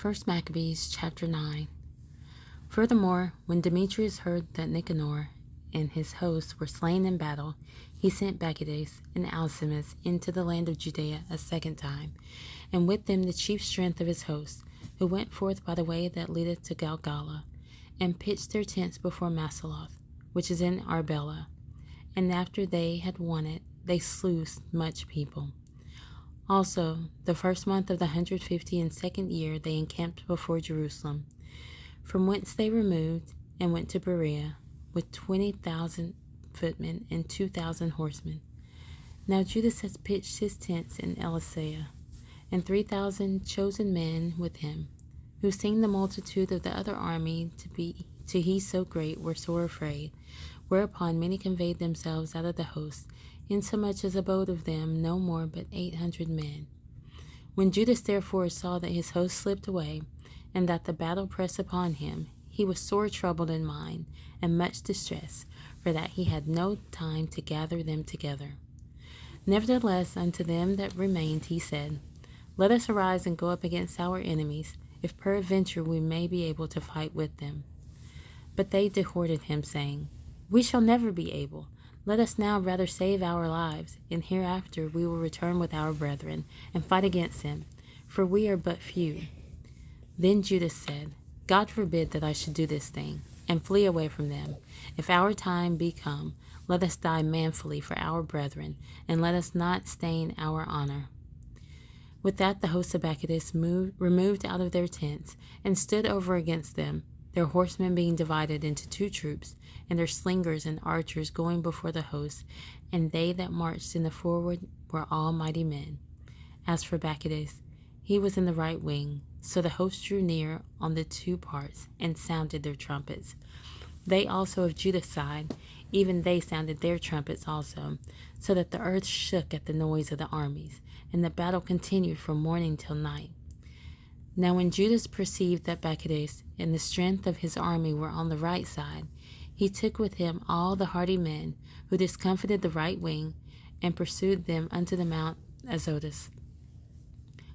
1 Maccabees Chapter 9. Furthermore, when Demetrius heard that Nicanor and his hosts were slain in battle, he sent Bacchides and Alcimus into the land of Judea a second time, and with them the chief strength of his hosts, who went forth by the way that leadeth to Galgala, and pitched their tents before Masaloth, which is in Arbela. And after they had won it, they slew much people. Also, the first month of the 152nd year they encamped before Jerusalem, from whence they removed and went to Berea, with 20,000 footmen and 2,000 horsemen. Now Judas has pitched his tents in Elishah, and 3,000 chosen men with him, who seeing the multitude of the other army to he so great, were sore afraid, whereupon many conveyed themselves out of the host, insomuch as abode of them no more but 800 men. When Judas therefore saw that his host slipped away, and that the battle pressed upon him, he was sore troubled in mind, and much distressed, for that he had no time to gather them together. Nevertheless unto them that remained he said, Let us arise and go up against our enemies, if peradventure we may be able to fight with them. But they dehorted him, saying, We shall never be able. Let us now rather save our lives, and hereafter we will return with our brethren, and fight against them, for we are but few. Then Judas said, God forbid that I should do this thing, and flee away from them. If our time be come, let us die manfully for our brethren, and let us not stain our honor. With that the host of Bacchides removed out of their tents, and stood over against them, their horsemen being divided into 2 troops, and their slingers and archers going before the host, and they that marched in the forward were all mighty men. As for Bacchides, he was in the right wing, so the host drew near on the 2 parts, and sounded their trumpets. They also of Judah's side, even they sounded their trumpets also, so that the earth shook at the noise of the armies, and the battle continued from morning till night. Now when Judas perceived that Bacchides and the strength of his army were on the right side, he took with him all the hardy men, who discomfited the right wing, and pursued them unto the Mount Azotus.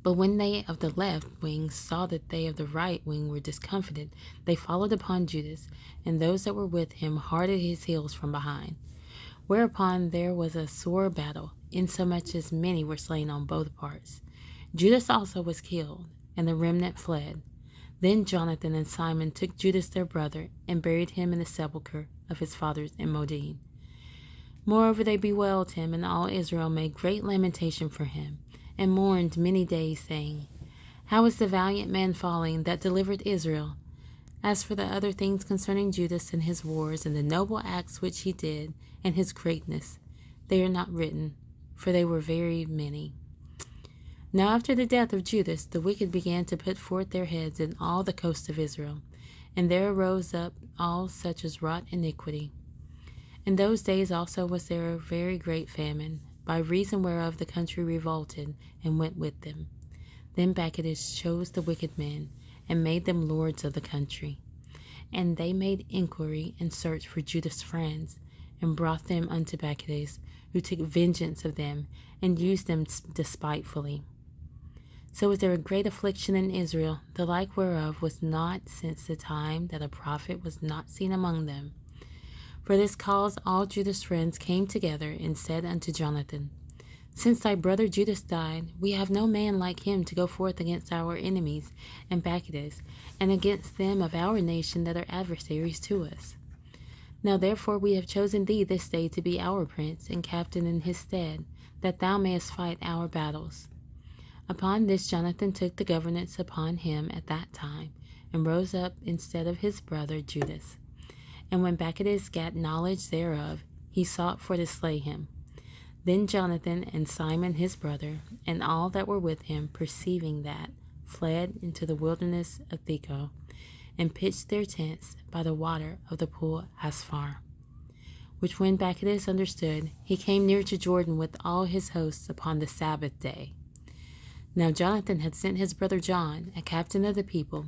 But when they of the left wing saw that they of the right wing were discomfited, they followed upon Judas, and those that were with him harded his heels from behind. Whereupon there was a sore battle, insomuch as many were slain on both parts. Judas also was killed, and the remnant fled. Then Jonathan and Simon took Judas their brother, and buried him in the sepulchre of his fathers in Modin. Moreover they bewailed him, and all Israel made great lamentation for him, and mourned many days, saying, How is the valiant man falling that delivered Israel? As for the other things concerning Judas and his wars, and the noble acts which he did, and his greatness, they are not written, for they were very many. Now after the death of Judas, the wicked began to put forth their heads in all the coast of Israel, and there arose up all such as wrought iniquity. In those days also was there a very great famine, by reason whereof the country revolted, and went with them. Then Bacchides chose the wicked men, and made them lords of the country. And they made inquiry and search for Judas' friends, and brought them unto Bacchides, who took vengeance of them, and used them despitefully. So was there a great affliction in Israel, the like whereof was not since the time that a prophet was not seen among them. For this cause all Judas' friends came together, and said unto Jonathan, Since thy brother Judas died, we have no man like him to go forth against our enemies and Bacchides, and against them of our nation that are adversaries to us. Now therefore we have chosen thee this day to be our prince and captain in his stead, that thou mayest fight our battles. Upon this Jonathan took the governance upon him at that time, and rose up instead of his brother Judas. And when Bacchides gat knowledge thereof, he sought for to slay him. Then Jonathan and Simon his brother, and all that were with him, perceiving that, fled into the wilderness of Theco, and pitched their tents by the water of the pool Asphar. Which when Bacchides understood, he came near to Jordan with all his hosts upon the Sabbath day. Now Jonathan had sent his brother John, a captain of the people,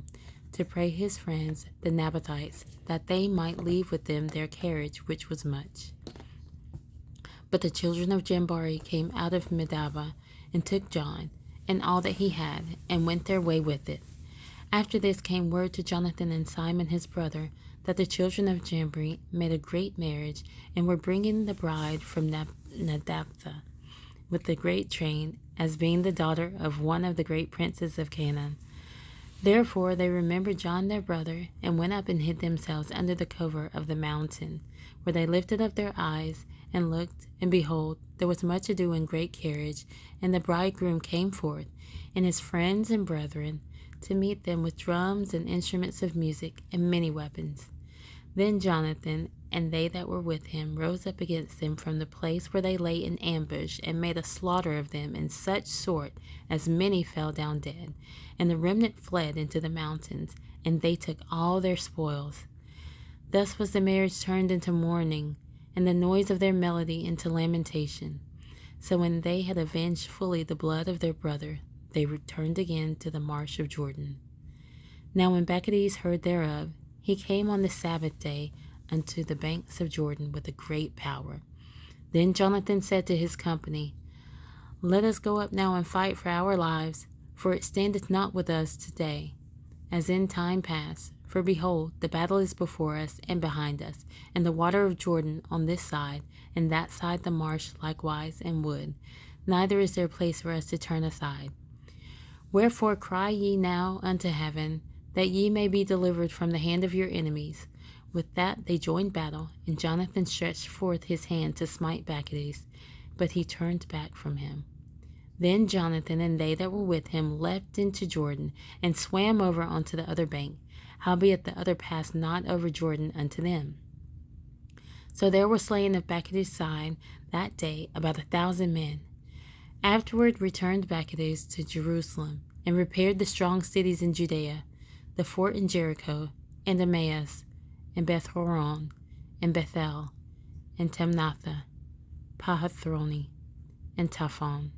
to pray his friends the Nabathites, that they might leave with them their carriage, which was much. But the children of Jambari came out of Medaba, and took John, and all that he had, and went their way with it. After this came word to Jonathan and Simon his brother that the children of Jambri made a great marriage and were bringing the bride from Nadaphtha with the great train, as being the daughter of one of the great princes of Canaan. Therefore they remembered John their brother, and went up and hid themselves under the cover of the mountain, where they lifted up their eyes and looked, and behold, there was much ado and great carriage, and the bridegroom came forth, and his friends and brethren, to meet them with drums and instruments of music and many weapons. Then Jonathan and they that were with him rose up against them from the place where they lay in ambush, and made a slaughter of them in such sort as many fell down dead. And the remnant fled into the mountains, and they took all their spoils. Thus was the marriage turned into mourning, and the noise of their melody into lamentation. So when they had avenged fully the blood of their brother, they returned again to the marsh of Jordan. Now when Maccabees heard thereof, he came on the Sabbath day unto the banks of Jordan with a great power. Then Jonathan said to his company, Let us go up now and fight for our lives, for it standeth not with us today, as in time past. For behold, the battle is before us and behind us, and the water of Jordan on this side, and that side the marsh likewise and wood. Neither is there place for us to turn aside. Wherefore cry ye now unto heaven, that ye may be delivered from the hand of your enemies. With that they joined battle, and Jonathan stretched forth his hand to smite Maccabees, but he turned back from him. Then Jonathan and they that were with him leapt into Jordan, and swam over unto the other bank, howbeit the other passed not over Jordan unto them. So there were slain of Maccabees' side that day about 1,000 men. Afterward returned Maccabees to Jerusalem, and repaired the strong cities in Judea, the fort in Jericho, and Emmaus, and Beth-horon, and Bethel, and Timnatha, Pahathroni, and Taphon.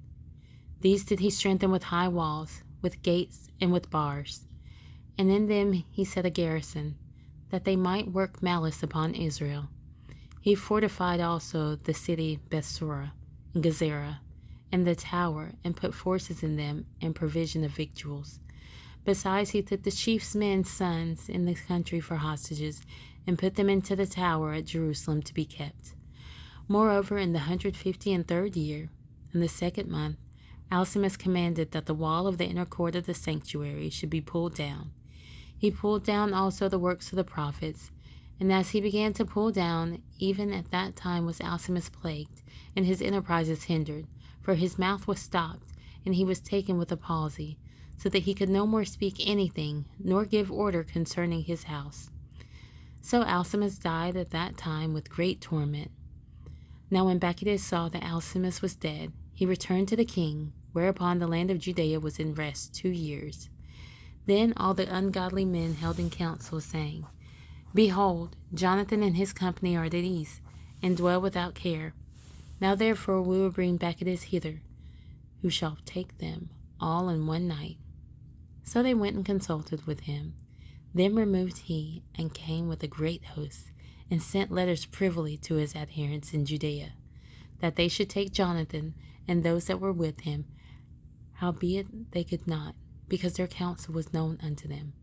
These did he strengthen with high walls, with gates, and with bars. And in them he set a garrison, that they might work malice upon Israel. He fortified also the city Bethsura, and Gezerah, and the tower, and put forces in them, and provision of victuals. Besides, he took the chief men's sons in the country for hostages, and put them into the tower at Jerusalem to be kept. Moreover, in the 153rd year, in the 2nd month, Alcimus commanded that the wall of the inner court of the sanctuary should be pulled down. He pulled down also the works of the prophets, and as he began to pull down, even at that time was Alcimus plagued, and his enterprises hindered, for his mouth was stopped, and he was taken with a palsy, so that he could no more speak anything, nor give order concerning his house. So Alcimus died at that time with great torment. Now when Maccabees saw that Alcimus was dead, he returned to the king, whereupon the land of Judea was in rest 2 years. Then all the ungodly men held in council, saying, Behold, Jonathan and his company are at ease, and dwell without care. Now therefore we will bring Maccabees hither, who shall take them all in one night. So they went and consulted with him. Then removed he, and came with a great host, and sent letters privily to his adherents in Judea, that they should take Jonathan and those that were with him, howbeit they could not, because their counsel was known unto them.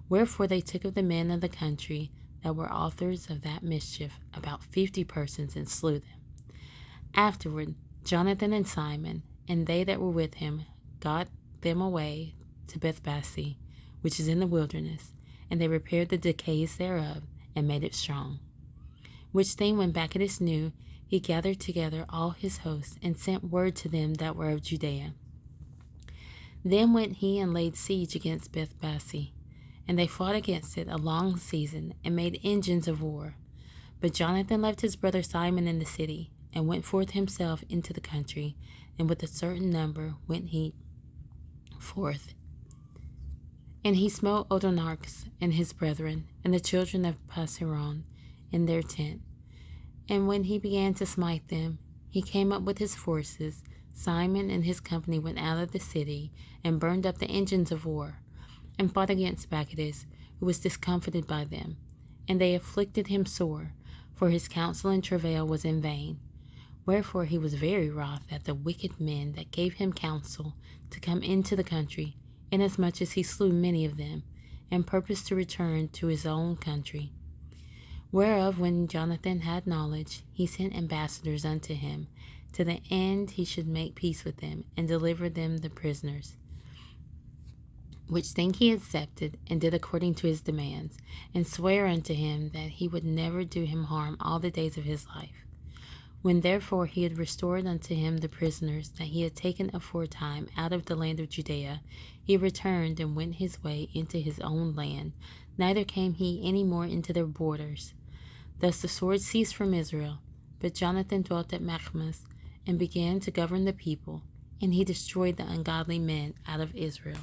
Wherefore they took of the men of the country that were authors of that mischief about 50 persons, and slew them. Afterward Jonathan and Simon, and they that were with him, got them away to Bethbassi, which is in the wilderness, and they repaired the decays thereof, and made it strong. Which thing when Maccabees knew, he gathered together all his hosts, and sent word to them that were of Judea. Then went he and laid siege against Bethbassi, and they fought against it a long season, and made engines of war. But Jonathan left his brother Simon in the city, and went forth himself into the country, and with a certain number went he forth. And he smote Odonaarchus and his brethren, and the children of Pasheron, in their tent. And when he began to smite them, he came up with his forces. Simon and his company went out of the city, and burned up the engines of war, and fought against Maccabees, who was discomfited by them. And they afflicted him sore, for his counsel and travail was in vain. Wherefore he was very wroth at the wicked men that gave him counsel to come into the country, inasmuch as he slew many of them, and purposed to return to his own country. Whereof when Jonathan had knowledge, he sent ambassadors unto him, to the end he should make peace with them, and deliver them the prisoners. Which thing he accepted, and did according to his demands, and sware unto him that he would never do him harm all the days of his life. When therefore he had restored unto him the prisoners that he had taken aforetime out of the land of Judea, he returned and went his way into his own land, neither came he any more into their borders. Thus the sword ceased from Israel. But Jonathan dwelt at Maccabees, and began to govern the people, and he destroyed the ungodly men out of Israel.